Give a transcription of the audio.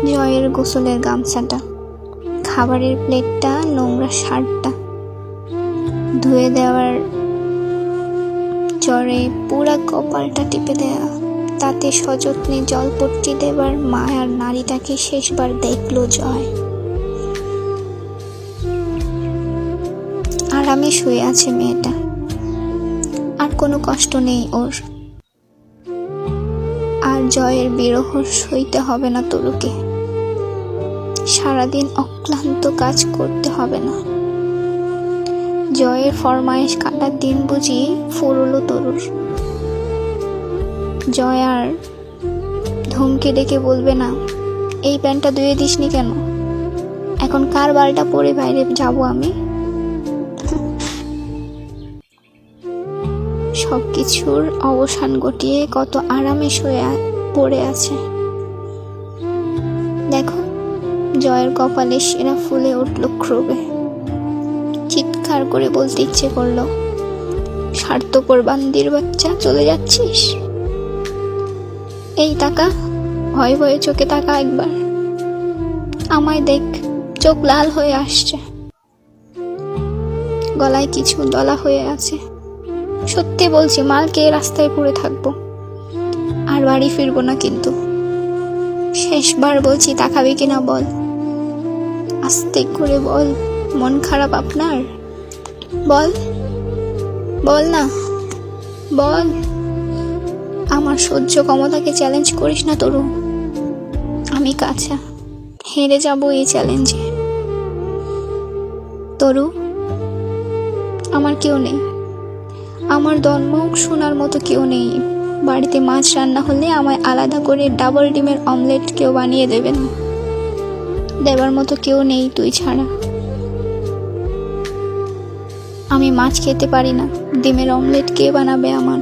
জয়ের গোসলের গামছাটা, খাবারের প্লেটটা, নোংরা শার্টটা ধুয়ে দেওয়ার জ্বরে পুরা কপালটা টিপে দেয়া, তাতে সযত্নে জলপট্টি দেবার মায়ার নারীটাকে শেষবার দেখলো জয়। আরামে শুয়ে আছে মেয়েটা, আর কোনো কষ্ট নেই ওর। আর জয়ের বিরহ সইতে হবে না তরুকে, সারাদিন অক্লান্ত কাজ করতে হবে না। জয়ের ফরমায়েশ কাটার দিন বুঝি ফুরলো তরুর। জয় আর ধমকে ডেকে বলবে না, এই প্যান্টটা ধুয়ে দিসনি কেন, এখন কার বালটা পরে বাইরে যাব আমি? সবকিছুর অবসান ঘটিয়ে কত আরামে শুয়ে পড়ে আছে দেখো। জয়ের কপালে সেরা ফুলে উঠল ক্রোবে। চিৎকার করে বলতে ইচ্ছে করলো, স্বার্থপর বান্দির বাচ্চা, চলে যাচ্ছিস? এই তাকা, ভয়ে ভয়ে চোখে তাকা একবার, আমায় দেখ, চোখ লাল হয়ে আসছে, গলায় কিছু দলা হয়ে আছে। সত্যি বলছি, মালকে রাস্তায় পড়ে থাকবো, আর বাড়ি ফিরবো না কিন্তু। শেষবার বলছি, তাকাবি কিনা বল, আস্তে করে বল, মন খারাপ আপনার? বল, বল না, বল। আমার সহ্য ক্ষমতাকে চ্যালেঞ্জ করিস না তরু, আমি কাঁচা, হেরে যাবো এই চ্যালেঞ্জে। তরু, আমার কেউ নেই, আমার দলমুখ শোনার মতো কেউ নেই। বাড়িতে মাছ রান্না হলে আমায় আলাদা করে ডাবল ডিমের অমলেট কেউ বানিয়ে দেবে না, দেবার মতো কেউ নেই তুই ছাড়া। আমি মাছ খেতে পারি না, ডিমের অমলেট কে বানাবে আমার?